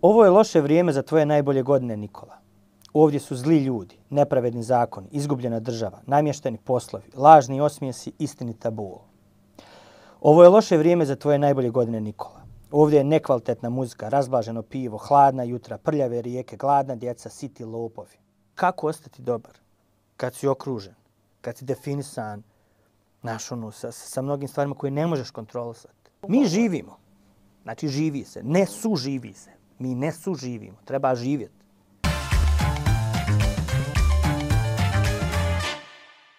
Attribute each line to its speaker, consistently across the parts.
Speaker 1: Ovo je loše vrijeme za tvoje najbolje godine, Nikola. Ovdje su zli ljudi, nepravedni zakoni, izgubljena država, namješteni poslovi, lažni osmijesi, istinita bol. Ovo je loše vrijeme za tvoje najbolje godine, Nikola. Ovdje je nekvalitetna muzika, razblaženo pivo, hladna jutra, prljave rijeke, gladna djeca, siti lopovi. Kako ostati dobar kad si okružen, kad si definisan, sa mnogim stvarima koje ne možeš kontrolisati? Mi živimo. Znači živi se, ne suživi se. Mi ne suživimo, treba živjeti.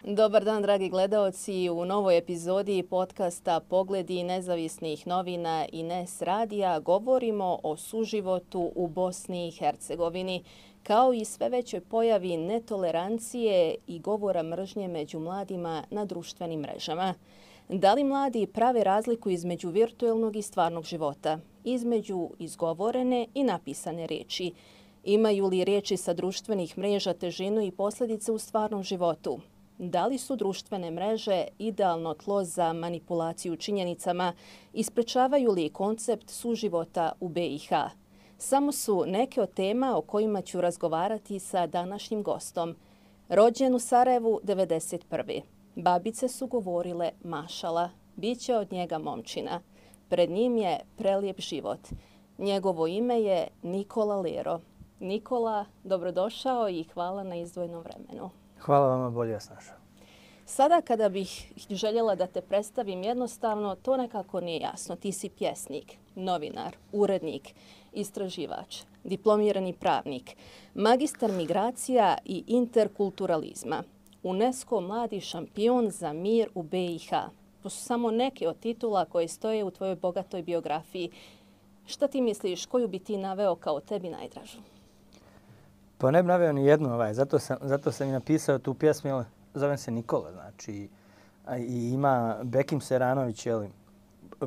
Speaker 2: Dobar dan, dragi gledaoci. U novoj epizodi podcasta Pogledi nezavisnih novina i NES radija govorimo o suživotu u Bosni i Hercegovini, kao i sve većoj pojavi netolerancije i govora mržnje među mladima na društvenim mrežama. Da li mladi prave razliku između virtualnog i stvarnog života, između izgovorene i napisane riječi? Imaju li riječi sa društvenih mreža težinu i posljedice u stvarnom životu? Da li su društvene mreže idealno tlo za manipulaciju činjenicama i sprečavaju li koncept suživota u BiH? Samo su neke od tema o kojima ću razgovarati sa današnjim gostom. Rođen u Sarajevu 1991. Babice su govorile mašala, bit će od njega momčina. Pred njim je prelijep život. Njegovo ime je Nikola Lero. Nikola, dobrodošao i hvala na izdvojenom vremenu.
Speaker 1: Hvala vama, bolje vas našao.
Speaker 2: Sada kada bih željela da te predstavim jednostavno, to nekako nije jasno. Ti si pjesnik, novinar, urednik, istraživač, diplomirani pravnik, magistar migracija i interkulturalizma, UNESCO mladi šampion za mir u BiH. To su samo neke od titula koje stoje u tvojoj bogatoj biografiji. Šta ti misliš, koju bi ti naveo kao tebi najdražu?
Speaker 1: Pa ne bi naveo ni jednu, zato sam i napisao tu pjesmu, zovem se Nikola, znači, i ima Bekim Seranović,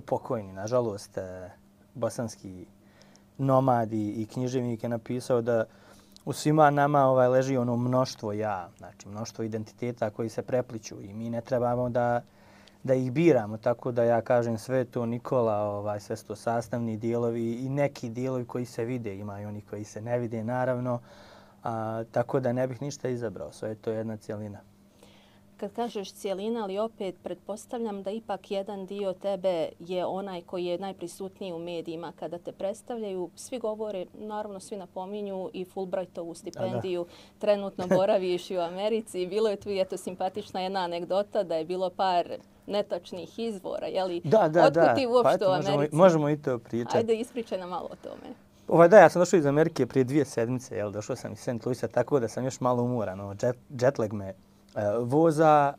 Speaker 1: pokojni, nažalost, bosanski nomad i književnik je napisao da u svima nama leži ono mnoštvo ja, znači mnoštvo identiteta koji se prepliću i mi ne trebamo da ih biramo, tako da ja kažem sve to Nikola, sve su to sastavni dijelovi i neki dijelovi koji se vide, ima i oni koji se ne vide naravno, tako da ne bih ništa izabrao, sve je to jedna cjelina.
Speaker 2: Kad kažeš cjelina, ali opet pretpostavljam da ipak jedan dio tebe je onaj koji je najprisutniji u medijima kada te predstavljaju. Svi govore, naravno svi napominju i Fulbrightovu stipendiju. Trenutno boraviš i u Americi. Bilo je tu simpatična jedna anegdota da je bilo par netačnih izvora. Otkud ti uopšte u Americi?
Speaker 1: Možemo i to pričati.
Speaker 2: Ajde, ispričaj nam malo o tome.
Speaker 1: Ja sam došao iz Amerike prije 2 sedmice, došao sam iz St. Louisa, tako da sam još malo umoran. Jetlag me voza,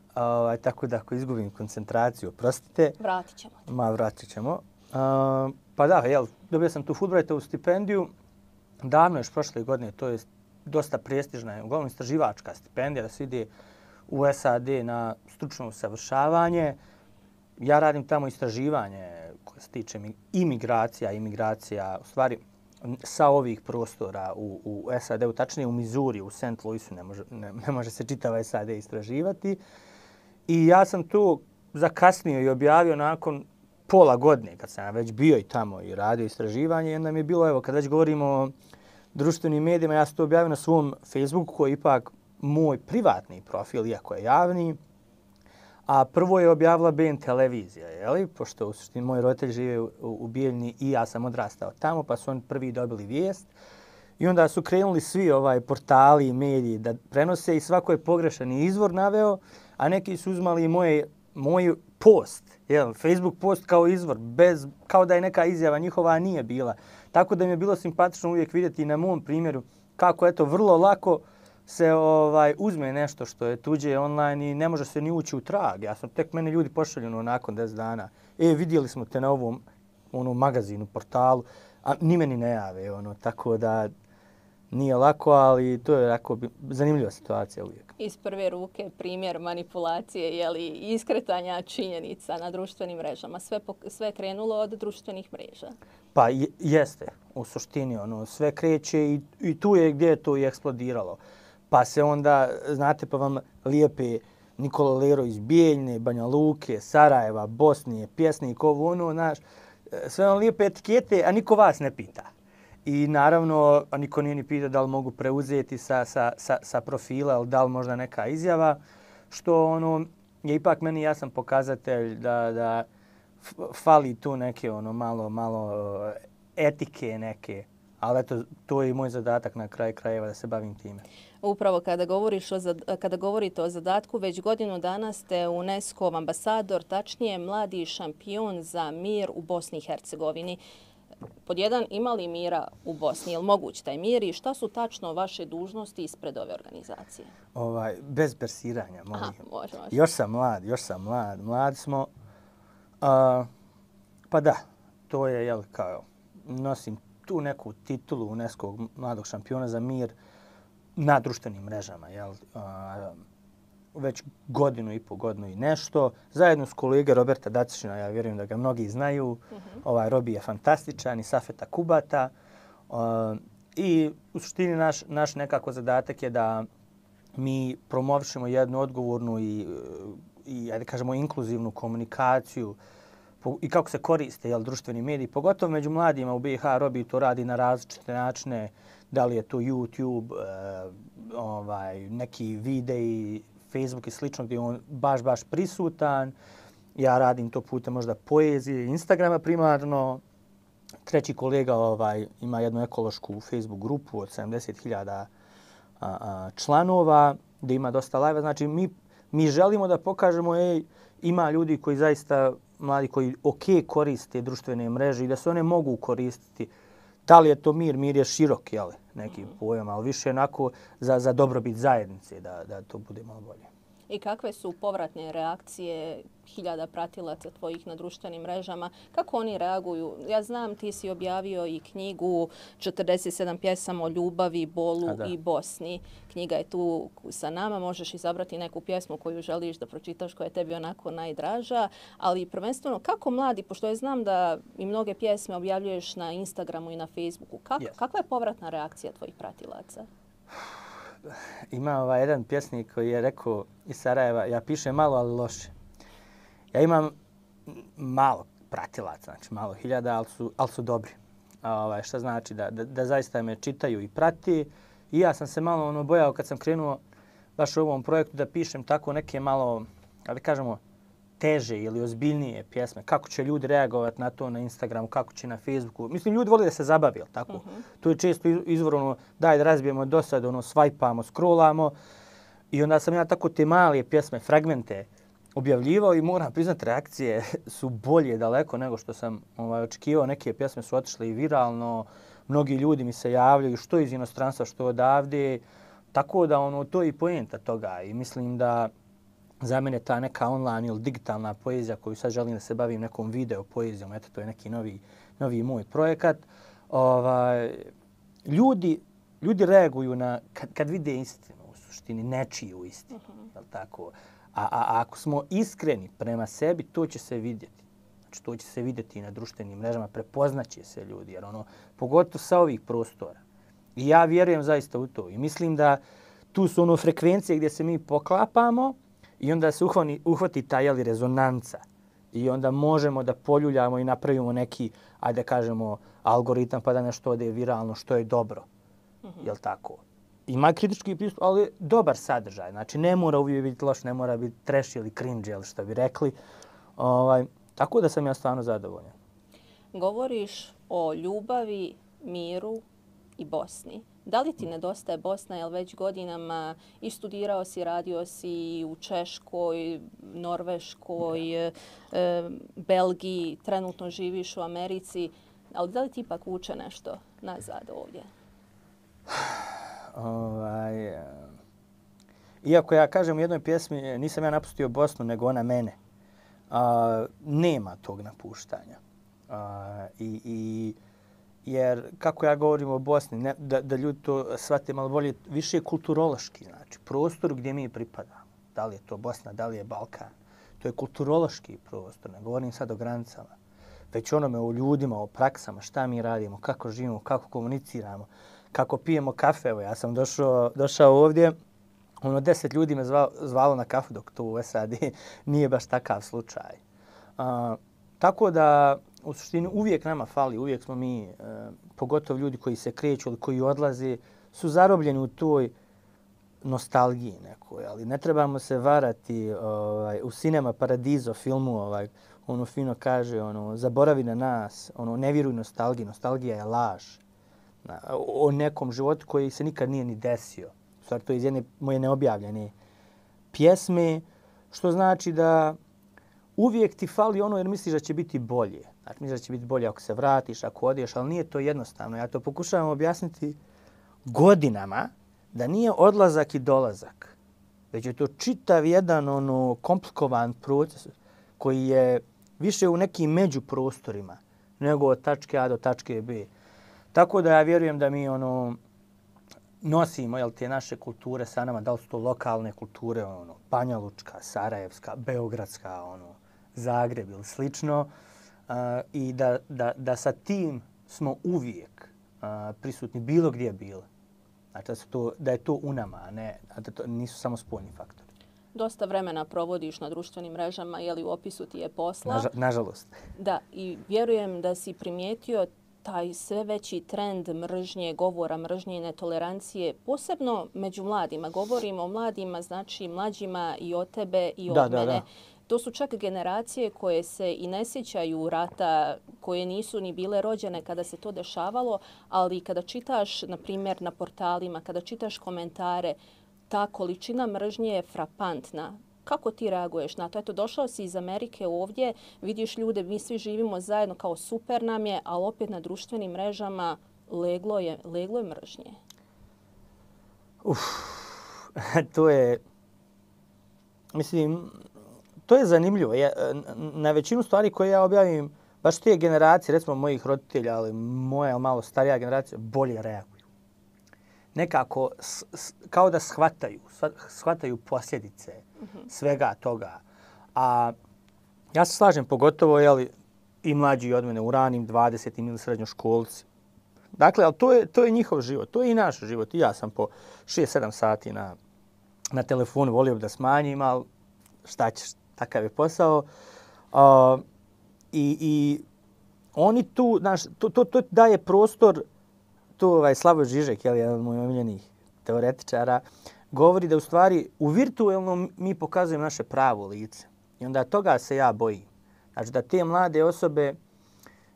Speaker 1: tako da ako izgubim koncentraciju, oprostite. Vratit ćemo. Dobio sam tu Fulbrightovu stipendiju. Davno još prošle godine, to je dosta prestižna, uglavnom istraživačka stipendija da se ide u SAD na stručno usavršavanje. Ja radim tamo istraživanje koje se tiče imigracija, u stvari sa ovih prostora u SAD-u, tačnije u Missouri, u St. Louisu, ne može se čitava SAD istraživati. I ja sam tu zakasnio i objavio nakon pola godine, kad sam već bio i tamo i radio istraživanje. I onda mi je bilo, kad već govorimo o društvenim medijima, ja sam to objavio na svom Facebooku, koji je ipak moj privatni profil, iako je javni. A prvo je objavila BN televizija, pošto u suštini moji roditelji žive u Bijeljni i ja sam odrastao tamo, pa su oni prvi dobili vijest. I onda su krenuli svi portali i mediji da prenose i svako je pogrešan izvor naveo, a neki su uzmali moj post, Facebook post kao izvor, kao da je neka izjava njihova, a nije bila. Tako da mi je bilo simpatično uvijek vidjeti na mom primjeru kako vrlo lako se uzme nešto što je tuđe online i ne može se ni ući u trag. Mene ljudi pošalju nakon 10 dana. Vidjeli smo te na ovom magazinu, portalu, a ni meni ne jave. Tako da nije lako, ali to je zanimljiva situacija uvijek.
Speaker 2: Iz prve ruke primjer manipulacije, iskretanja činjenica na društvenim mrežama. Sve je krenulo od društvenih mreža.
Speaker 1: Pa jeste, u suštini. Sve kreće i tu je gdje je to i eksplodiralo. Pa se onda, znate, pa vam lijepe Nikola Lero iz Bijeljne, Banja Luke, Sarajeva, Bosnije, pjesnik, znaš, sve vam lijepe etikete, a niko vas ne pita. I naravno, niko nije ni pitao da li mogu preuzeti sa profila ili da li možda neka izjava, što ono je ipak meni jasan pokazatelj da fali tu neke malo etike neke. Ali eto, to je i moj zadatak na kraju krajeva da se bavim time.
Speaker 2: Upravo kada govorite o zadatku, već godinu dana ste UNESCO ambasador, tačnije mladi šampion za mir u Bosni i Hercegovini. Pod jedan, ima li mira u Bosni? Je li moguć taj mir i šta su tačno vaše dužnosti ispred ove organizacije?
Speaker 1: Bez persiranja, molim.
Speaker 2: Aha, može.
Speaker 1: Još sam mlad. Mlad smo. Pa da, to je, jel, kao, nosim tu neku titulu UNESCO mladog šampiona za mir na društvenim mrežama, jel? Već godinu i nešto. Zajedno s kolege Roberta Dacišina, ja vjerujem da ga mnogi znaju. Robi je fantastičan i Safeta Kubata. I u suštini naš nekako zadatak je da mi promovišemo jednu odgovornu i ajde kažemo, inkluzivnu komunikaciju i kako se koriste društveni mediji, pogotovo među mladima u BiH. Robi to radi na različite načine, da li je to YouTube, neki videi, Facebook i slično gdje je on baš prisutan. Ja radim to putem možda poezije, Instagrama primarno. Treći kolega ima jednu ekološku Facebook grupu od 70.000 članova gdje ima dosta live. Znači mi želimo da pokažemo ima ljudi koji zaista mladi koji koriste društvene mreže i da se one mogu koristiti. Da li je to mir? Mir je širok, jel, neki pojam, ali više onako za dobrobit zajednice, da to bude malo bolje.
Speaker 2: I kakve su povratne reakcije hiljada pratilaca tvojih na društvenim mrežama? Kako oni reaguju? Ja znam, ti si objavio i knjigu 47 pjesama o ljubavi, bolu i Bosni. Knjiga je tu sa nama. Možeš izabrati neku pjesmu koju želiš da pročitaš, koja je tebi onako najdraža. Ali prvenstveno, kako mladi, pošto ja znam da i mnoge pjesme objavljuješ na Instagramu i na Facebooku, kakva je povratna reakcija tvojih pratilaca?
Speaker 1: Ima jedan pjesnik koji je rekao iz Sarajeva, ja pišem malo, ali loše. Ja imam malo pratilaca, znači malo hiljada, ali su dobri. Šta znači da zaista me čitaju i prati. I ja sam se malo bojao kad sam krenuo baš u ovom projektu da pišem tako neke malo, da kažemo, teže ili ozbiljnije pjesme. Kako će ljudi reagovati na to na Instagramu, kako će na Facebooku. Mislim, ljudi vole da se zabavi, jel tako? To je često izvorno, daj da razbijemo dosad, svajpamo, scrollamo. I onda sam ja tako te male pjesme, fragmente objavljivao i moram priznati, reakcije su bolje daleko nego što sam očekivao. Neke pjesme su otišle i viralno, mnogi ljudi mi se javljaju što iz inostranstva, što odavde. Tako da to je i poenta toga i mislim da za mene ta neka online ili digitalna poezija koju sad želim da se bavim nekom video poezijom, eto to je neki novi moj projekat. Ljudi reaguju kad vide istinu, u suštini nečiju istinu, jel tako? A ako smo iskreni prema sebi, to će se vidjeti. Znači to će se vidjeti i na društvenim mrežama, prepoznaće se ljudi, jer pogotovo sa ovih prostora. I ja vjerujem zaista u to i mislim da tu su frekvencije gdje se mi poklapamo. I onda se uhvati ta rezonanca i onda možemo da poljuljamo i napravimo neki, ajde da kažemo, algoritam pa da nešto ode viralno što je dobro. Jel tako? Ima kritički pristup, ali dobar sadržaj. Znači ne mora uvijek biti loš, ne mora biti trash ili cringe ili što bi rekli. Tako da sam ja stvarno zadovoljan.
Speaker 2: Govoriš o ljubavi, miru i Bosni. Da li ti nedostaje Bosna, jer već godinama i studirao si, radio si u Češkoj, Norveškoj, Belgiji, trenutno živiš u Americi, ali da li ti ipak vuče nešto nazad ovdje?
Speaker 1: Iako ja kažem u jednoj pjesmi, nisam ja napustio Bosnu, nego ona mene. Nema tog napuštanja. Jer, kako ja govorim o Bosni, da ljudi to shvate malo bolje, više je kulturološki, znači prostor gdje mi pripadamo. Da li je to Bosna, da li je Balkan. To je kulturološki prostor, ne govorim sad o granicama. Već o ljudima, o praksama, šta mi radimo, kako živimo, kako komuniciramo, kako pijemo kafe. Evo, ja sam došao ovdje, 10 ljudi me zvalo na kafu, dok to u SAD nije baš takav slučaj. Tako da, u suštini uvijek nama fali, uvijek smo mi pogotovo ljudi koji se kreću ili koji odlaze, su zarobljeni u toj nostalgiji nekoj, ali ne trebamo se varati u Cinema Paradiso filmu, ono fino kaže, zaboravi na nas, ne vjeruj nostalgiji, nostalgija je laž o nekom životu koji se nikad nije ni desio. U stvari, to je iz jedne moje neobjavljene pjesme, što znači da uvijek ti fali ono jer misliš da će biti bolje. Znači, misliš da će biti bolje ako se vratiš, ako odeš, ali nije to jednostavno. Ja to pokušavam objasniti godinama, da nije odlazak i dolazak, već je to čitav jedan komplikovan proces koji je više u nekim međuprostorima nego od tačke A do tačke B. Tako da ja vjerujem da mi nosimo te naše kulture sa nama, da li su to lokalne kulture, Banja Lučka, Sarajevska, Beogradska, Zagreb ili slično, i da sa tim smo uvijek prisutni bilo gdje bili. Znači da je to u nama, a da to nisu samo spoljni faktori.
Speaker 2: Dosta vremena provodiš na društvenim mrežama, u opisu ti je posla.
Speaker 1: Nažalost.
Speaker 2: Da, i vjerujem da si primijetio taj sve veći trend mržnje, govora mržnje i netolerancije, posebno među mladima. Govorimo o mladima, znači mlađima i od tebe i od mene. Da. To su čak generacije koje se i ne sjećaju rata, koje nisu ni bile rođene kada se to dešavalo, ali kada čitaš, na primjer, na portalima, kada čitaš komentare, ta količina mržnje je frapantna. Kako ti reaguješ na to? Eto, došao si iz Amerike ovdje, vidiš ljude, mi svi živimo zajedno, kao super nam je, ali opet na društvenim mrežama leglo je mržnje.
Speaker 1: To je, mislim, to je zanimljivo. Na većinu stvari koje ja objavim, baš te generacije, recimo mojih roditelja, ali moja malo starija generacija, bolje reaguju. Nekako kao da shvataju posljedice svega toga. A ja se slažem pogotovo i mlađi od mene u ranim 20. ili srednjoškolci. Dakle, ali to je njihov život, to je i naš život. I ja sam po 6-7 sati na telefonu, volio bi da smanjim, ali šta ćeš, takav je posao. I oni tu, to daje prostor, to Slavoj Žižek, jedan od mojih omiljenih teoretičara, govori da u stvari u virtualnom mi pokazujemo naše pravo lice. I onda toga se ja bojim. Znači da te mlade osobe,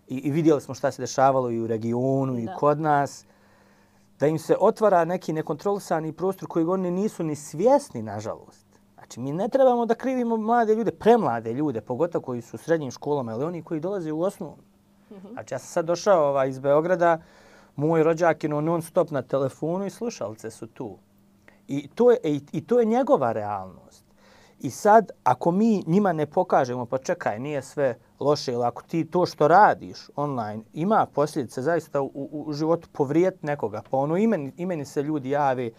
Speaker 1: i vidjeli smo šta se dešavalo i u regionu i kod nas, da im se otvara neki nekontrolisani prostor koji oni nisu ni svjesni, nažalost. Znači mi ne trebamo da krivimo mlade ljude, premlade ljude, pogotovo koji su u srednjim školama, ili oni koji dolaze u osnovnu. Znači ja sam sad došao iz Beograda, moj rođak je non stop na telefonu i slušalice su tu. I to je njegova realnost. I sad, ako mi njima ne pokažemo, pa čekaj, nije sve loše, ili ako ti to što radiš online ima posljedice zaista u životu povrijeti nekoga, pa imeni se ljudi jave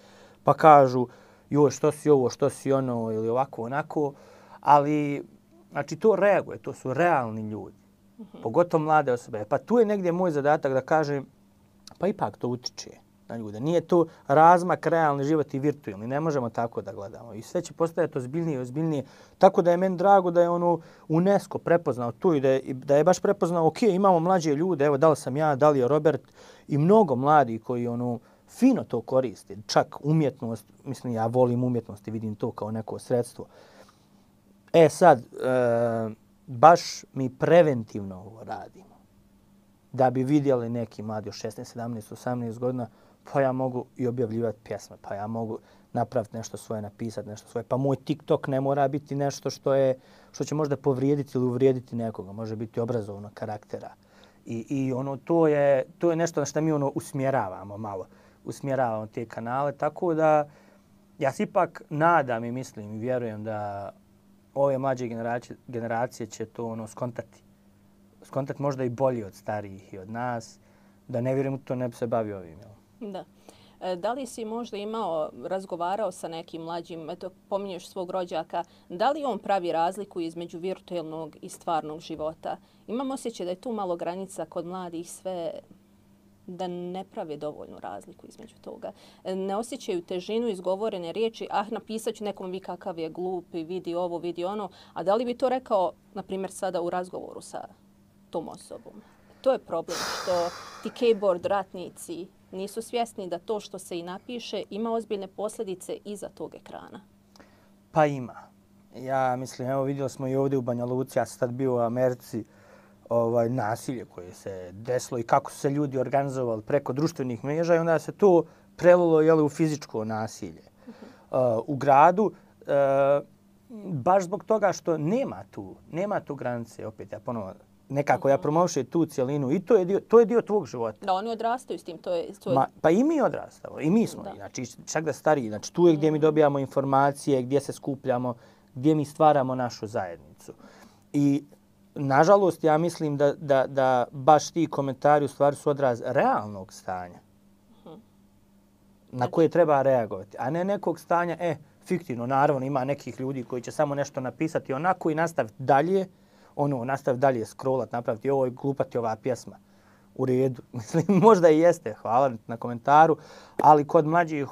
Speaker 1: pa kažu joj, što si ovo, što si ono, ili ovako, onako, ali znači to reaguje, to su realni ljudi, pogotovo mlade osobe. Pa tu je negdje moj zadatak da kažem, pa ipak to utiče na ljude. Nije to razmak realni život i virtualni. Ne možemo tako da gledamo. I sve će postajati ozbiljnije i ozbiljnije. Tako da je meni drago da je UNESCO prepoznao tu i da je baš prepoznao, ok, imamo mlađe ljude, evo da li sam ja, da li je Robert i mnogo mladih koji fino to koriste. Čak umjetnost, mislim ja volim umjetnost i vidim to kao neko sredstvo. Sad, baš mi preventivno ovo radimo. Da bi vidjeli neki mladi od 16, 17, 18 godina, pa ja mogu i objavljivati pjesme, pa ja mogu napraviti nešto svoje, napisati nešto svoje. Pa moj TikTok ne mora biti nešto što će možda povrijediti ili uvrijediti nekoga. Može biti obrazovnog karaktera. I to je nešto na što mi usmjeravamo malo. Usmjeravamo te kanale. Tako da ja se ipak nadam i mislim i vjerujem da ove mlađe generacije će to skontati. Skontati možda i bolji od starijih i od nas. Da ne vjerujem u to, ne bi se bavio ovim.
Speaker 2: Da. Da li si možda razgovarao sa nekim mlađim, eto pominješ svog rođaka, da li on pravi razliku između virtualnog i stvarnog života? Imam osjećaj da je tu malo granica kod mladih sve da ne prave dovoljnu razliku između toga. Ne osjećaju težinu izgovorene riječi, napisat ću nekom vi kakav je glup, vidi ovo, vidi ono, a da li bi to rekao, na primjer, sada u razgovoru sa tom osobom? To je problem što ti keyboard ratnici nisu svjesni da to što se i napiše ima ozbiljne posljedice iza tog ekrana.
Speaker 1: Pa ima. Ja mislim, evo vidjeli smo i ovdje u Banja Luci, ja sam tad bio u Americi, nasilje koje se desilo i kako su se ljudi organizovali preko društvenih mreža i onda se to prelilo u fizičko nasilje u gradu. Baš zbog toga što nema tu granice, opet ja ponovo nekako ja promovišem tu cjelinu i to je dio tvog života.
Speaker 2: Da, oni odrastaju s tim.
Speaker 1: Pa i mi odrastamo, i mi smo. Da. Znači, čak da stariji. Znači, tu je gdje mi dobijamo informacije, gdje se skupljamo, gdje mi stvaramo našu zajednicu. I, nažalost, ja mislim da baš ti komentari u stvari su odraz realnog stanja na koje treba reagovati. A ne nekog stanja, fiktivno, naravno, ima nekih ljudi koji će samo nešto napisati onako i nastaviti dalje, nastaviti dalje scrollat, napraviti ovo i glupati ova pjesma. U redu. Mislim, možda i jeste, hvala na komentaru, ali kod mlađih,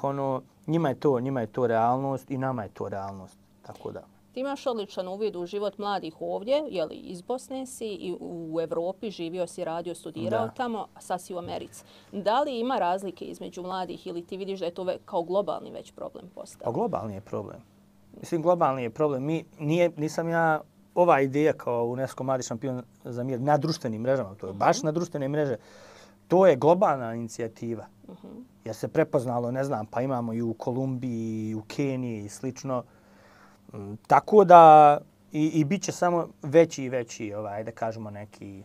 Speaker 1: njima je to realnost i nama je to realnost. Tako da.
Speaker 2: Ti imaš odličan uvid u život mladih ovdje, jeli iz Bosne si i u Evropi živio si, radio, studirao tamo, a sad si u Americi. Da li ima razlike između mladih ili ti vidiš da je to kao globalni već problem postao?
Speaker 1: Pa globalni je problem. Mislim, globalni je problem. Nisam ja ova ideja kao UNESCO mladi šampion za mir na društvenim mrežama, to je baš na društvene mreže, to je globalna inicijativa. Jer se prepoznalo, ne znam, pa imamo i u Kolumbiji, i u Keniji i slično. Tako da i bit će samo veći i veći, da kažemo, neki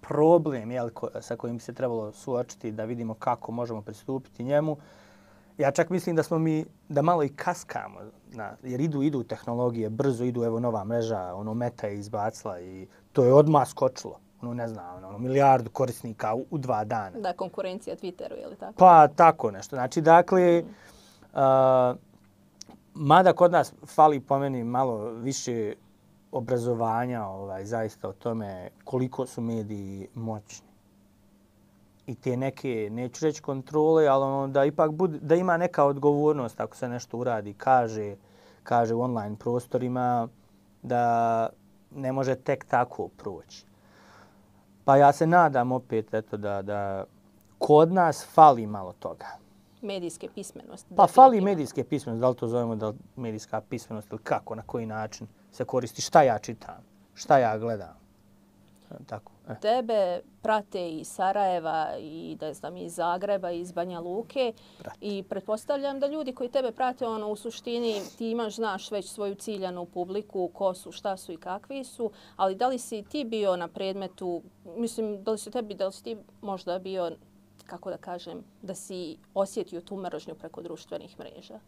Speaker 1: problem sa kojim bi se trebalo suočiti da vidimo kako možemo pristupiti njemu. Ja čak mislim da malo i kaskamo, jer idu tehnologije, brzo idu, evo nova mreža, Meta je izbacila i to je odmah skočilo. Ne znam, milijardu korisnika u 2 dana.
Speaker 2: Da, konkurencija Twitteru, je li tako?
Speaker 1: Pa tako nešto. Znači, dakle, mada kod nas fali po meni malo više obrazovanja zaista o tome koliko su mediji moćni. I te neke, neću reći kontrole, ali da ipak da ima neka odgovornost ako se nešto uradi, kaže u online prostorima da ne može tek tako proći. Pa ja se nadam opet da kod nas fali malo toga.
Speaker 2: Medijske pismenosti.
Speaker 1: Pa fali medijske pismenosti, da li to zovemo da medijska pismenost ili kako, na koji način se koristi, šta ja čitam, šta ja gledam. Tako.
Speaker 2: Tebe prate iz Sarajeva i iz Zagreba, iz Banja Luke i pretpostavljam da ljudi koji tebe prate, u suštini ti znaš već svoju ciljanu publiku, ko su, šta su i kakvi su, ali da li si ti bio na predmetu, mislim, da li si ti možda bio, kako da kažem, da si osjetio tu mržnju preko društvenih mreža?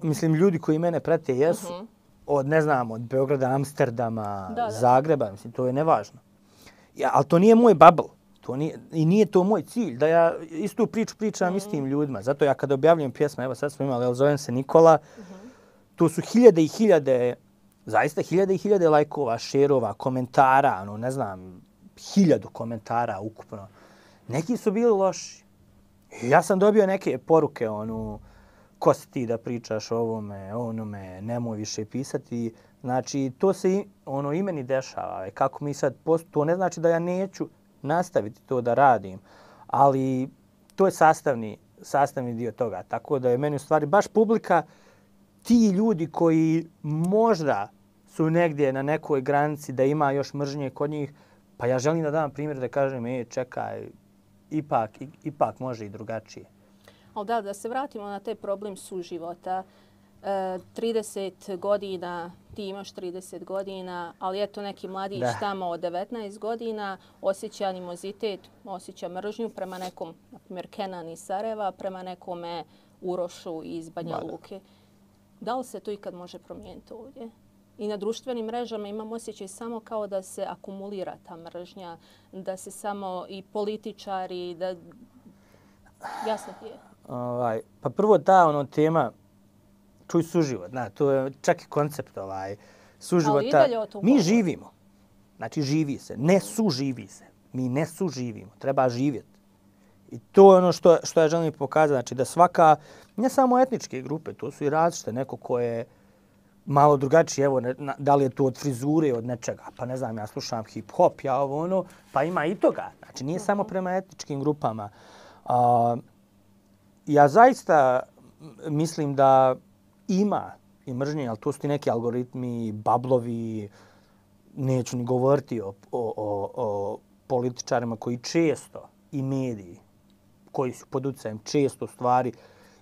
Speaker 1: Mislim, ljudi koji mene prate jesu, od Beograda, Amsterdama, Zagreba, mislim, to je nevažno. Ali to nije moj bubble. I nije to moj cilj, da ja istu priču pričam istim ljudima. Zato ja kada objavljam pjesme, evo sad smo imali, zovem se Nikola, to su hiljade i hiljade, zaista hiljade i hiljade lajkova, šerova, komentara, 1000 komentara ukupno. Neki su bili loši. Ja sam dobio neke poruke, ko si ti da pričaš o ovome, onome, nemoj više pisati. Znači, to se i meni dešava. Kako mi sad, to ne znači da ja neću nastaviti to da radim, ali to je sastavni dio toga. Tako da je meni u stvari baš publika ti ljudi koji možda su negdje na nekoj granici da ima još mržnje kod njih, pa ja želim da dam primjer da kažem, čekaj, ipak može i drugačije.
Speaker 2: Ali da se vratimo na taj problem suživota. 30 godina, ti imaš 30 godina, ali eto neki mladić tamo od 19 godina osjeća animozitet, osjeća mržnju prema nekom, na primjer Kenan iz Sarajeva, prema nekome Urošu iz Banja Luke. Da li se to ikad može promijeniti ovdje? I na društvenim mrežama imam osjećaj samo kao da se akumulira ta mržnja, da se samo i političari, da... Jasno ti je.
Speaker 1: Pa prvo ta tema, čuj suživot, to je čak i koncept suživota. Mi živimo, znači živi se, ne suživi se. Mi ne suživimo, treba živjeti. I to je ono što ja želim pokazati, znači da svaka, ne samo etničke grupe, to su i različite, neko ko je malo drugačije, evo, da li je to od frizure, od nečega, pa ne znam, ja slušam hip-hop, ja ovo ono, pa ima i toga. Znači, nije samo prema etničkim grupama. Ja zaista mislim da ima i mržnje, ali to su ti neki algoritmi, bablovi, neću ni govoriti o političarima koji često i mediji koji su pod utjecajem često stvari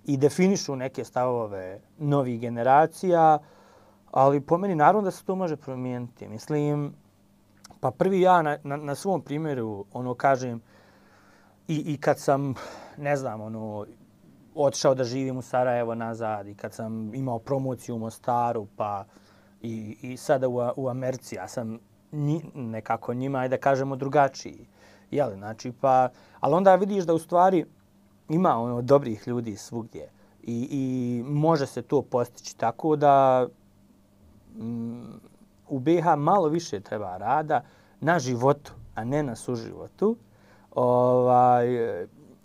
Speaker 1: i definišu neke stavove novih generacija, ali po meni naravno da se to može promijeniti. Mislim, pa prvi ja na svom primjeru kažem i kad sam, ne znam, otišao da živim u Sarajevo nazad i kad sam imao promociju u Mostaru pa i sada u Americi, ja sam nekako njima, ajde da kažemo, drugačiji. Jeli, znači, pa, ali onda vidiš da u stvari ima dobrih ljudi svugdje i može se to postići tako da u BiH malo više treba rada na životu, a ne na suživotu.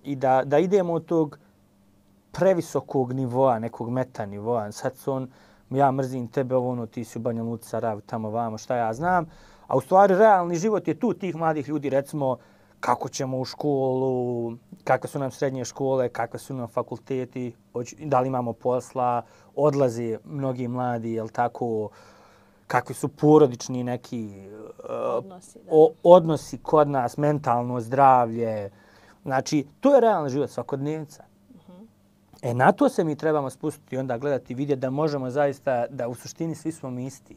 Speaker 1: I da idemo od tog previsokog nivoa, nekog meta nivoa. Sad su ja mrzim tebe, ti si u Banja Luci, Sarajevo, tamo vamo, šta ja znam. A u stvari realni život je tu tih mladih ljudi, recimo, kako ćemo u školu, kakve su nam srednje škole, kakve su nam fakulteti, da li imamo posla, odlaze mnogi mladi, jel tako, kakvi su porodični neki odnosi kod nas, mentalno zdravlje. Znači, to je realni život svakodnevca. Na to se mi trebamo spustiti i onda gledati i vidjeti da možemo zaista, da u suštini svi smo mi isti.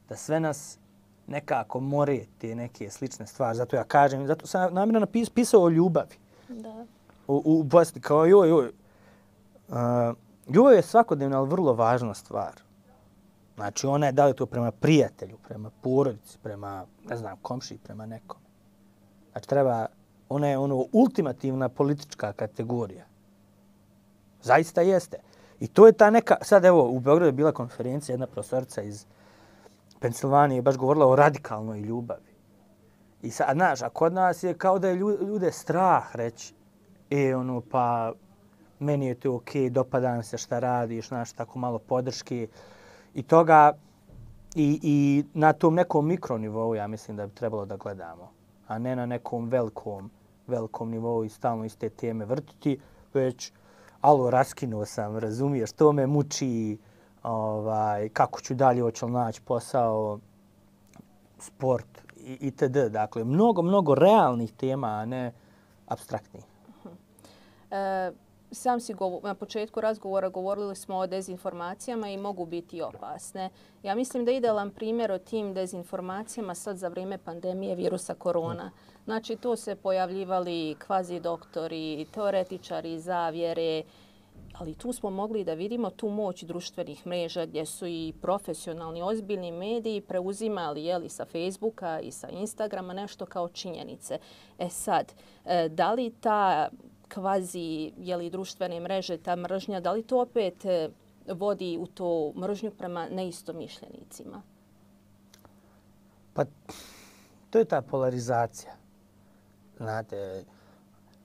Speaker 1: Da sve nas nekako more te neke slične stvari. Zato ja kažem, zato sam namjerno pisao o ljubavi.
Speaker 2: Da.
Speaker 1: U Bosni, kao ljubav je svakodnevna, ali vrlo važna stvar. Znači, ona je da li to prema prijatelju, prema porodici, prema, ne znam, komšiji, prema nekom. Znači, ona je ultimativna politička kategorija. Zaista jeste. I to je ta neka, sad evo, u Beogradu je bila konferencija, jedna profesorica iz Pensilvanije je baš govorila o radikalnoj ljubavi. I sad, znaš, a kod nas je kao da je ljude strah reći, pa meni je to okej, dopada mi se šta radiš, znaš, tako malo podrške i toga. I na tom nekom mikronivou ja mislim da bi trebalo da gledamo, a ne na nekom velikom nivou i stalno iste teme vrtiti, već alo, raskinuo sam, razumiješ, to me muči, kako ću dalje, hoću li naći posao, sport itd. Dakle, mnogo realnih tema, a ne apstraktnih.
Speaker 2: Sam si na početku razgovora govorili smo o dezinformacijama i mogu biti opasne. Ja mislim da je idealan primjer o tim dezinformacijama sad za vrijeme pandemije virusa korona. Znači, tu se pojavljivali kvazi doktori, teoretičari, zavjere, ali tu smo mogli da vidimo tu moć društvenih mreža gdje su i profesionalni, ozbiljni mediji preuzimali sa Facebooka i sa Instagrama nešto kao činjenice. Sad, da li ta kvazi društvene mreže, ta mržnja, da li to opet vodi u tu mržnju prema neistomišljenicima?
Speaker 1: Pa, to je ta polarizacija. Znate,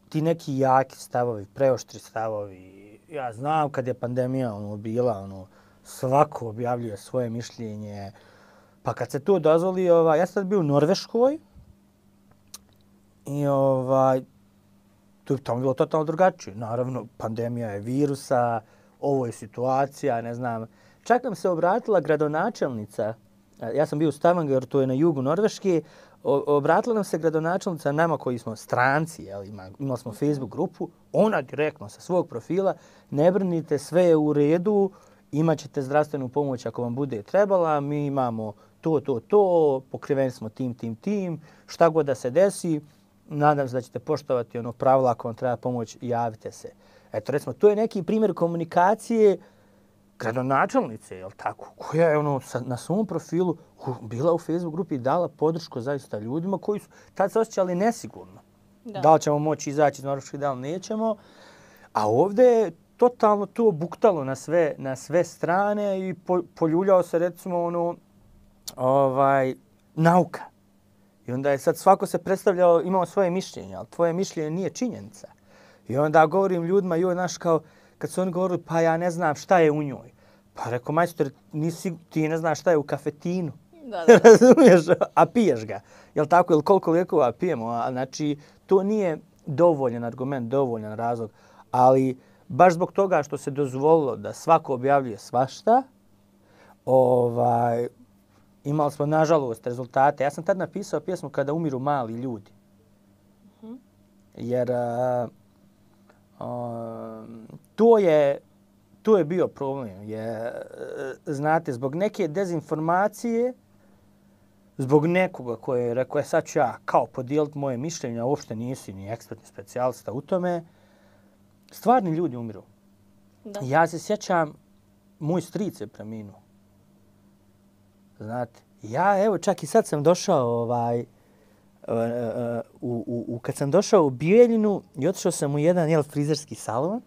Speaker 1: ti neki jaki stavovi, preoštri stavovi. Ja znam kad je pandemija bila, svako objavljuje svoje mišljenje. Pa kad se to dozvoli, ja sam sad bio u Norveškoj i to je tamo bilo totalno drugačije. Naravno, pandemija je virusa, ovo je situacija, ne znam. Čak nam se obratila gradonačelnica, ja sam bio u Stavangeru, to je na jugu Norveške, obratila nam se gradonačelnica nama koji smo stranci, imali smo Facebook grupu, ona direktno sa svog profila, ne brinite, sve je u redu, imat ćete zdravstvenu pomoć ako vam bude trebala, mi imamo to, pokriveni smo tim, šta god da se desi, nadam se da ćete poštovati pravila, ako vam treba pomoć, javite se. Eto, recimo, to je neki primjer komunikacije gradonačelnice, jel tako, koja je na svom profilu bila u Facebook grupi i dala podršku zaista ljudima koji su tad se osjećali nesigurno. Da li ćemo moći izaći iz Norveške, da li nećemo. A ovdje je totalno to buktalo na sve strane i poljuljao se recimo nauka. I onda je sad svako se predstavljao, imao svoje mišljenje, ali tvoje mišljenje nije činjenica. I onda govorim ljudima, znaš, kao kad su oni govorili, pa ja ne znam šta je u njoj. Pa rekao, majstor, ti ne znaš šta je u kafetinu.
Speaker 2: Da.
Speaker 1: Razumiješ? A piješ ga. Jel tako? Jel koliko lijekova pijemo? A znači, to nije dovoljan argument, dovoljan razlog. Ali baš zbog toga što se dozvolilo da svako objavljuje svašta, imali smo, nažalost, rezultate. Ja sam tad napisao pjesmu Kada umiru mali ljudi. Jer to je bio problem. Znate, zbog neke dezinformacije, zbog nekoga koji je rekao, sad ću ja kao podijeliti moje mišljenje, a uopšte nisi ni ekspertni specijalista u tome, stvarni ljudi umiru.
Speaker 2: Da.
Speaker 1: Ja se sjećam, moj stric je preminuo. Znate, ja evo čak i sad sam došao kad sam došao u Bijeljinu i otišao sam u jedan frizerski salon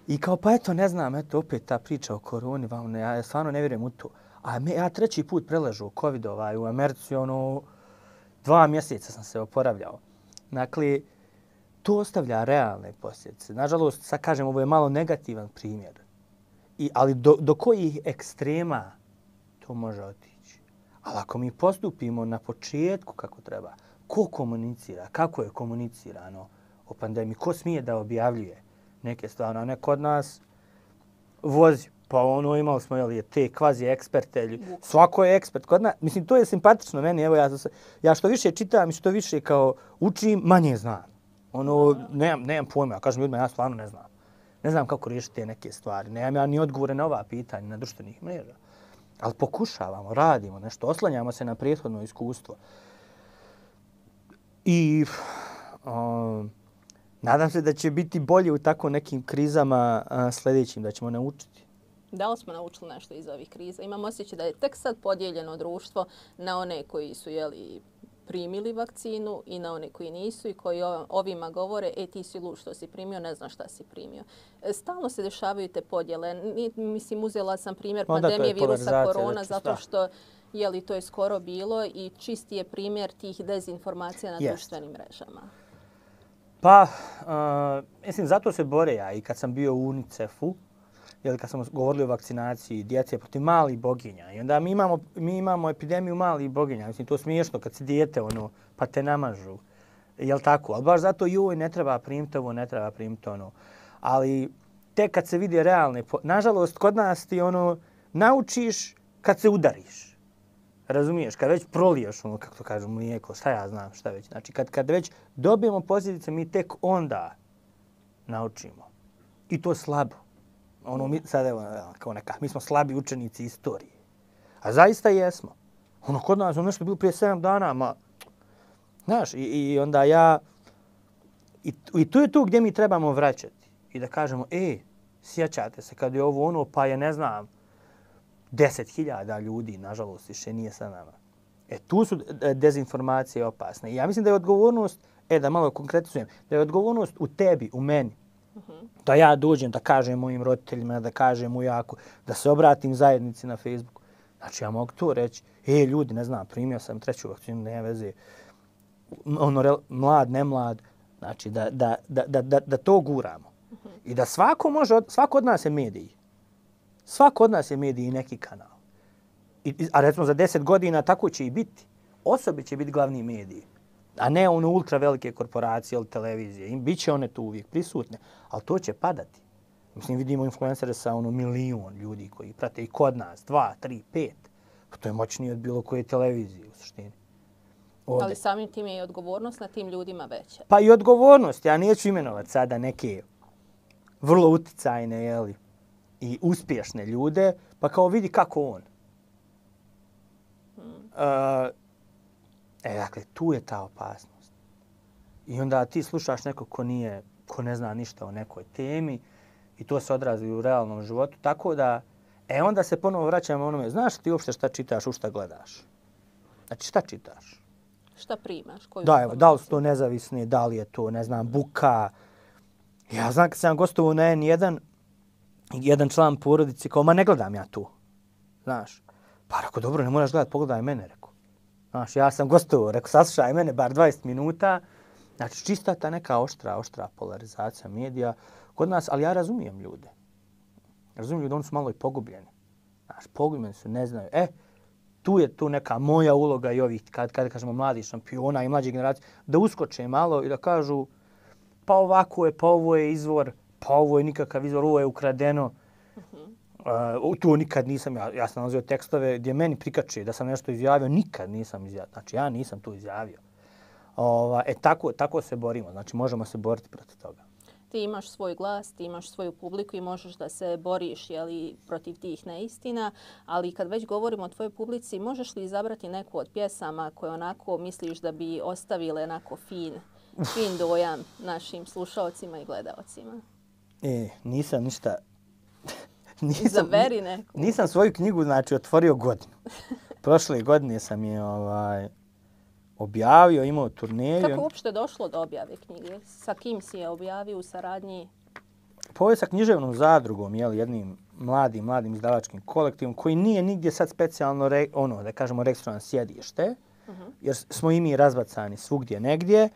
Speaker 1: i kao pa eto ne znam, eto opet ta priča o koroni, ja stvarno ne vjerujem u to. A ja treći put preležu u COVID u Americi, 2 mjeseca sam se oporavljao. Dakle, to ostavlja realne posljedice. Nažalost, sad kažem, ovo je malo negativan primjer. Ali do kojih ekstrema to može otići? Ali ako mi postupimo na početku kako treba, ko komunicira, kako je komunicirano o pandemiji, ko smije da objavljuje neke stvari, a ne kod nas vozi. Pa imali smo te kvazi eksperte, svako je ekspert kod nas. Mislim, to je simpatično meni, evo ja što više čitam i što više kao učim, manje znam. Nemam pojma, ja kažem ljudima, ja stvarno ne znam. Ne znam kako riješiti te neke stvari. Nemam ja ni odgovore na ova pitanja na društvenih mreža. Ali pokušavamo, radimo nešto, oslanjamo se na prethodno iskustvo. I nadam se da će biti bolje u tako nekim krizama sljedećim, da ćemo naučiti.
Speaker 2: Da li smo naučili nešto iz ovih kriza? Imam osjećaj da je tek sad podijeljeno društvo na one koji su primili vakcinu i na one koji nisu i koji ovima govore ti si lud što si primio, ne znaš šta si primio. Stalno se dešavaju te podjele. Mislim, uzela sam primjer pandemije virusa korona zato što to je skoro bilo i čisti je primjer tih dezinformacija na društvenim mrežama.
Speaker 1: Pa, mislim, zato se bore ja i kad sam bio u UNICEF-u, kad smo govorili o vakcinaciji djece protiv malih boginja. I onda mi imamo epidemiju malih boginja. Mislim, to je smiješno kad si dijete, pa te namažu. Jel tako? Ali baš zato ne treba primiti ovo, ne treba primiti ono. Ali tek kad se vidi realne... Nažalost, kod nas ti naučiš kad se udariš. Razumiješ? Kad već proliješ, kako to kažu, mlijeko, šta ja znam, šta već. Znači, kad već dobijemo posljedice, mi tek onda naučimo. I to slabo. Sad evo, kao mi smo slabi učenici istorije. A zaista jesmo. Kod nas nešto bilo prije 7 dana, znaš, i onda i to je tu gdje mi trebamo vraćati. I da kažemo, sjećate se kad je ovo pa je, ne znam, 10.000 ljudi, nažalost, više nije sa nama. Tu su dezinformacije opasne. I ja mislim da je odgovornost, da malo konkretizujem, da je odgovornost u tebi, u meni. Da ja dođem, da kažem mojim roditeljima, da kažem ujaku, da se obratim zajednici na Facebooku. Znači, ja mogu to reći. Ljudi, ne znam, primio sam 3. vakcinu, nema veze. Mlad, ne mlad. Znači, da to guramo. I da svako od nas je mediji. Svako od nas je mediji i neki kanal. A recimo za 10 godina tako će i biti. Osobe će biti glavni mediji. A ne ultra velike korporacije ili televizije. Biće one tu uvijek prisutne, ali to će padati. Mislim, vidimo influencere sa 1 milion ljudi koji prate i kod nas, 2, 3, 5. Pa to je moćnije od bilo koje televizije u suštini.
Speaker 2: Ovdje. Ali samim tim je i odgovornost na tim ljudima veća.
Speaker 1: Pa i odgovornost. Ja neću imenovati sada neke vrlo uticajne i uspješne ljude, pa kao vidi kako on. Dakle, tu je ta opasnost. I onda ti slušaš nekog ko ne zna ništa o nekoj temi i to se odrazi u realnom životu. Tako da, onda se ponovo vraćamo onome, znaš ti uopšte šta čitaš, u šta gledaš? Znači, šta čitaš?
Speaker 2: Šta primaš?
Speaker 1: Da li su to nezavisne, da li je to, ne znam, buka. Ja znam kad sam gostovao na N1, jedan član porodice kao, ne gledam ja tu. Znaš, pa rekao, dobro, ne moraš gledati, pogledaj mene, rekao. Znaš, ja sam gostovao, rekao, saslušaj mene bar 20 minuta. Znači, čista ta neka oštra polarizacija medija kod nas, ali ja razumijem ljude. Razumiju da oni su malo i pogubljeni. Znaš, pogubljeni su, ne znaju. Tu je tu neka moja uloga i ovih, kad kažemo mladih šampiona i mlađe generacije, da uskoče malo i da kažu pa ovako je, pa ovo je izvor, pa ovo je nikakav izvor, ovo je ukradeno. Tu nikad nisam, ja sam nalazio tekstove gdje meni prikače da sam nešto izjavio, nikad nisam izjavio. Znači ja nisam tu izjavio. Tako se borimo, znači možemo se boriti protiv toga.
Speaker 2: Ti imaš svoj glas, ti imaš svoju publiku i možeš da se boriš protiv tih neistina, ali kad već govorimo o tvojoj publici, možeš li izabrati neku od pjesama koje onako misliš da bi ostavile onako fin dojam našim slušalcima i gledaocima?
Speaker 1: Nisam ništa...
Speaker 2: Izaberi neku.
Speaker 1: Nisam svoju knjigu, znači, otvorio godinu. Prošle godine sam je objavio, imao turneju.
Speaker 2: Kako uopšte došlo do objave knjige? Sa kim si je objavio u saradnji?
Speaker 1: Pa ovo je sa književnom zadrugom, jednim mladim izdavačkim kolektivom koji nije nigdje sad specijalno, da kažemo, registrovan sjedište, jer smo i mi razbacani svugdje negdje.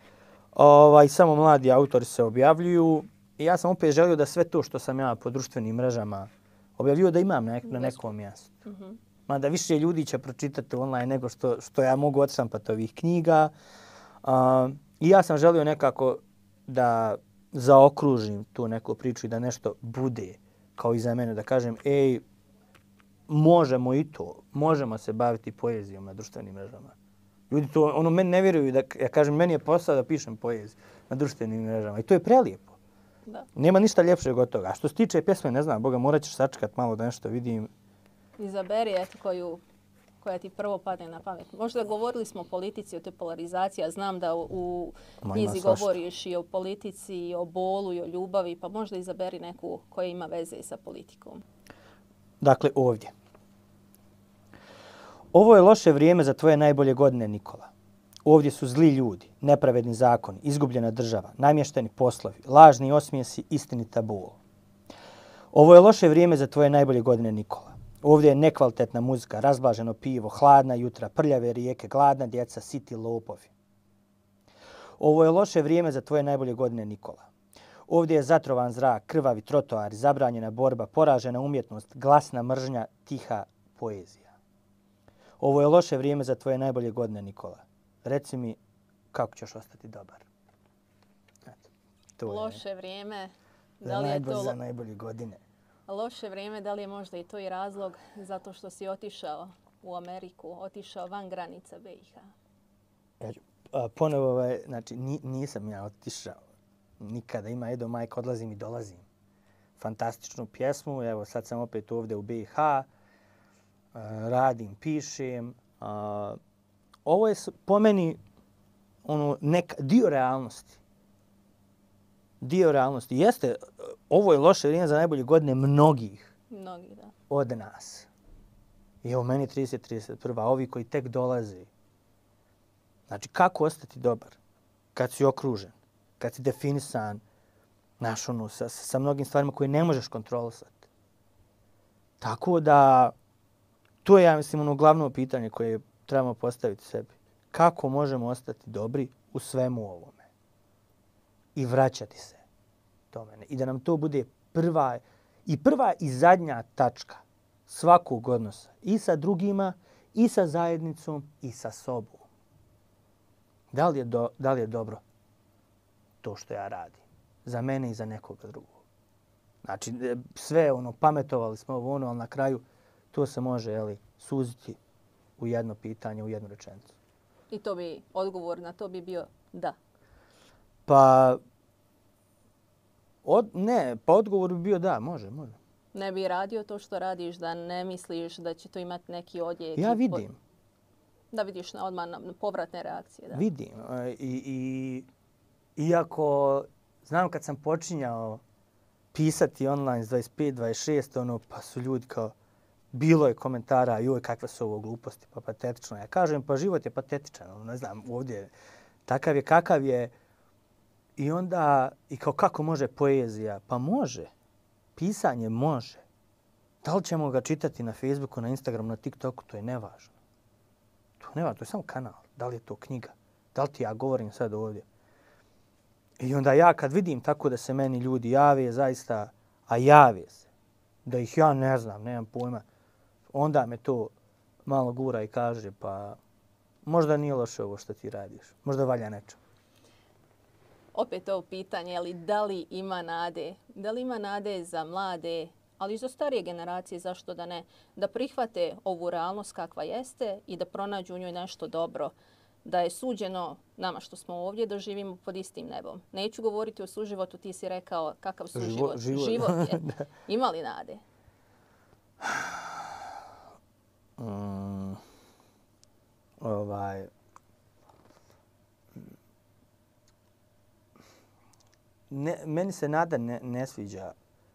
Speaker 1: Samo mladi autori se objavljuju. I ja sam opet želio da sve to što sam ja po društvenim mrežama objavio da imam na nekom mjestu. Mada više ljudi će pročitati online nego što ja mogu odštampati ovih knjiga. I ja sam želio nekako da zaokružim tu neku priču i da nešto bude kao i za mene. Da kažem, možemo i to. Možemo se baviti poezijom na društvenim mrežama. Ljudi to, meni ne vjeruju da, ja kažem, meni je posao da pišem poeziju na društvenim mrežama. I to je prelijepo.
Speaker 2: Da.
Speaker 1: Nema ništa ljepšeg od toga. A što se tiče pjesme, ne znam, Boga, morat ćeš sačekat malo da nešto vidim.
Speaker 2: Izaberi koja ti prvo padne na pamet. Možda govorili smo o politici, o toj polarizaciji, a znam da u knjizi govoriš i o politici, i o bolu, i o ljubavi, pa možda izaberi neku koja ima veze sa politikom.
Speaker 1: Dakle, ovdje. Ovo je loše vrijeme za tvoje najbolje godine, Nikola. Ovdje su zli ljudi, nepravedni zakoni, izgubljena država, namješteni poslovi, lažni osmijesi, istinita bol. Ovo je loše vrijeme za tvoje najbolje godine, Nikola. Ovdje je nekvalitetna muzika, razblaženo pivo, hladna jutra, prljave rijeke, gladna djeca, siti lopovi. Ovo je loše vrijeme za tvoje najbolje godine, Nikola. Ovdje je zatrovan zrak, krvavi trotoari, zabranjena borba, poražena umjetnost, glasna mržnja, tiha poezija. Ovo je loše vrijeme za tvoje najbolje godine, Nikola. Reci mi kako ćeš ostati dobar.
Speaker 2: Loše vrijeme.
Speaker 1: Za najbolje godine.
Speaker 2: Loše vrijeme, da li je možda i to i razlog zato što si otišao u Ameriku, otišao van granica BiH?
Speaker 1: Ponovo, znači, nisam ja otišao nikada. Ima Edo Majk, odlazim i dolazim. Fantastičnu pjesmu, evo sad sam opet ovdje u BiH, radim, pišem. Ovo je po meni dio realnosti. Dio realnosti. Jeste, ovo je loše vrijeme za najbolje godine mnogih od nas. I evo meni 30-31, ovi koji tek dolaze. Znači, kako ostati dobar? Kad si okružen, kad si definisan, sa mnogim stvarima koje ne možeš kontrolisati. Tako da, to je, ja mislim, glavno pitanje koje trebamo postaviti sebi. Kako možemo ostati dobri u svemu ovome? I vraćati se tome. I da nam to bude prva i zadnja tačka svakog odnosa. I sa drugima, i sa zajednicom, i sa sobom. Da li je dobro to što ja radim? Za mene i za nekoga drugog. Znači, sve pametovali smo ovo ali na kraju to se može suziti u jedno pitanje, u jednu rečenicu.
Speaker 2: I odgovor na to bi bio da.
Speaker 1: Pa odgovor bi bio da, može.
Speaker 2: Ne bi radio to što radiš, da ne misliš da će to imati neki odjek?
Speaker 1: Ja vidim.
Speaker 2: Da vidiš odmah na povratne reakcije. Da.
Speaker 1: Vidim. Iako znam kad sam počinjao pisati online s 25-26, pa su ljudi kao, bilo je komentara, joj, kakve su ovo gluposti, pa patetično. Ja kažem, pa život je patetičan, ne znam, ovdje takav je kakav je. I onda, kako može poezija? Pa može. Pisanje može. Da li ćemo ga čitati na Facebooku, na Instagramu, na TikToku, to je nevažno. To je samo kanal. Da li je to knjiga? Da li ti ja govorim sad ovdje? I onda ja kad vidim tako da se meni ljudi jave, zaista, a jave se. da ih ja ne znam, nemam pojma, onda me to malo gura i kaže pa možda nije loše ovo što ti radiš, možda valja nečem.
Speaker 2: Opet ovo pitanje, ali da li ima nade? Da li ima nade za mlade, ali i za starije generacije, zašto da ne, da prihvate ovu realnost kakva jeste i da pronađu u njoj nešto dobro? Da je suđeno nama što smo ovdje da živimo pod istim nebom. Neću govoriti o suživotu, ti si rekao kakav suživot. Život je. Ima li nade?
Speaker 1: Meni se nada ne sviđa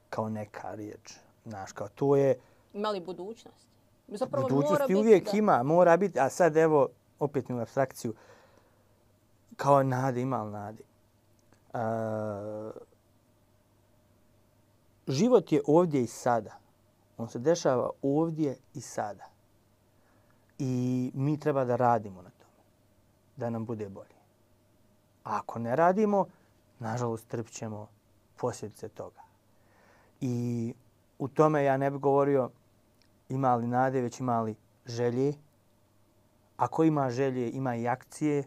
Speaker 1: kao neka riječ. Znaš, kao to je...
Speaker 2: Ima li budućnost? Zapravo
Speaker 1: budućnosti uvijek da. Ima, mora biti. A sad evo, opet u abstrakciju, kao nade, ima li nade? Život je ovdje i sada. On se dešava ovdje i sada. I mi treba da radimo na tome. Da nam bude bolje. A ako ne radimo, nažalost, trpit ćemo posljedice toga. I u tome ja ne bih govorio ima li nade, već ima li želje. Ako ima želje, ima i akcije,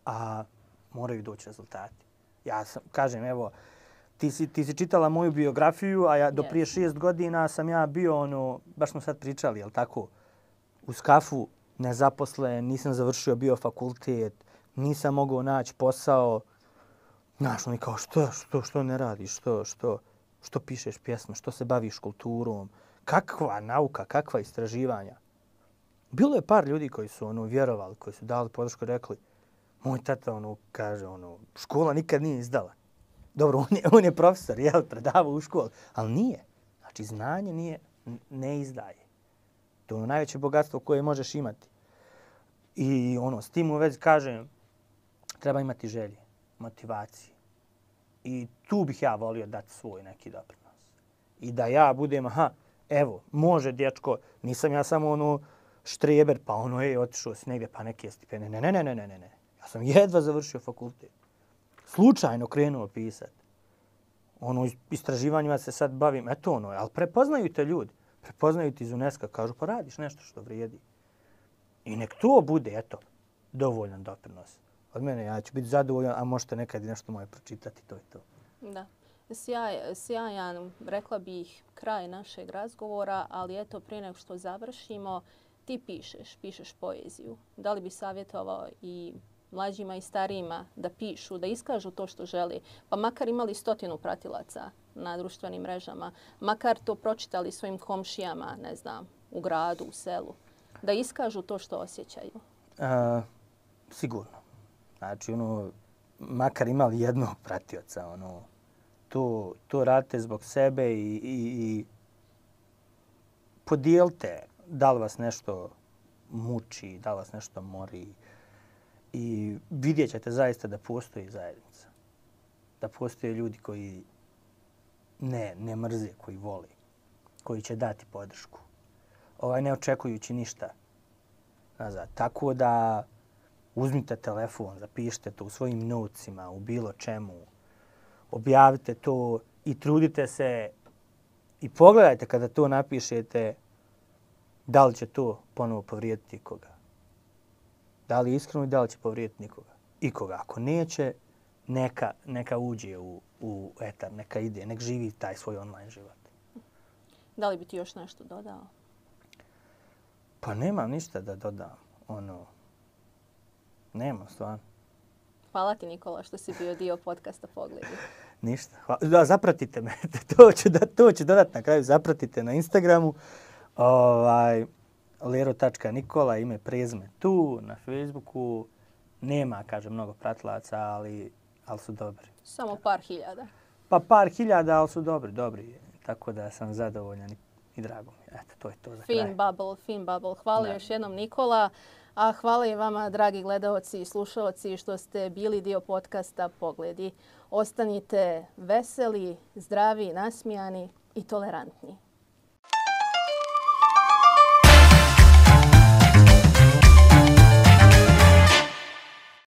Speaker 1: a moraju doći rezultati. Ja kažem, evo, ti si čitala moju biografiju, a ja do prije 6 godina sam ja bio, baš smo sad pričali, jel tako, uz kafu, nezaposlen, nisam završio bio fakultet, nisam mogao naći posao. Znaš, oni kao, što ne radiš, što pišeš pjesme, što se baviš kulturom, kakva nauka, kakva istraživanja. Bilo je par ljudi koji su vjerovali, koji su dali podršku i rekli, moj tata kaže, škola nikad nije izdala. Dobro, on je profesor, jel, predavao u školi, ali nije. Znači, znanje ne izdaje. To je najveće bogatstvo koje možeš imati. I s tim u vezi kažem, treba imati želje, motivacije. I tu bih ja volio dati svoj neki doprinos. I da ja budem, evo, može dječko, nisam ja samo štreber, pa otišao si negdje, pa neke stipendije. Ne. Ja sam jedva završio fakultet. Slučajno krenuo pisati. Istraživanjima se sad bavim, ali prepoznaju te ljudi. Prepoznaju ti iz UNESCO, kažu pa radiš nešto što vrijedi. I nek to bude, dovoljan doprinos. Od mene ja ću biti zadovoljan, a možete nekad nešto moje pročitati, to je to.
Speaker 2: Da. Sjajan, rekla bih, kraj našeg razgovora, ali prije nego što završimo, ti pišeš poeziju. Da li bi savjetovao i mlađima i starijima da pišu, da iskažu to što želi, pa makar imali 100 pratilaca na društvenim mrežama, makar to pročitali svojim komšijama, ne znam, u gradu, u selu, da iskažu to što osjećaju?
Speaker 1: Sigurno. Znači, makar imali jednog pratioca, to radite zbog sebe i podijelite da li vas nešto muči, da li vas nešto mori. I vidjet ćete zaista da postoji zajednica. Da postoje ljudi koji ne mrze, koji voli, koji će dati podršku. Ne očekujući ništa nazad. Tako da uzmite telefon, zapišite to u svojim notesima, u bilo čemu. Objavite to i trudite se i pogledajte kada to napišete da li će to ponovo povrijediti koga. Da li iskreno i da li će povrijediti ikoga. Ako neće, neka uđe u etar, neka ide, nek živi taj svoj online život.
Speaker 2: Da li bi ti još nešto dodao?
Speaker 1: Pa nemam ništa da dodam. Nemam stvarno.
Speaker 2: Hvala ti, Nikola, što si bio dio podcasta Pogledi.
Speaker 1: Ništa. Da, zapratite me. To ću dodati na kraju. Zapratite na Instagramu. Lero.Nikola, ime, prezime tu, na Facebooku. Nema, kažem, mnogo pratilaca, ali su dobri.
Speaker 2: Samo par hiljada.
Speaker 1: Pa par hiljada, ali su dobri. Tako da sam zadovoljan i drago mi. Eto, to je to za kraj.
Speaker 2: Fin bubble. Hvala još jednom, Nikola. A hvala i vama, dragi gledaoci i slušalci, što ste bili dio podcasta Pogledi. Ostanite veseli, zdravi, nasmijani i tolerantni.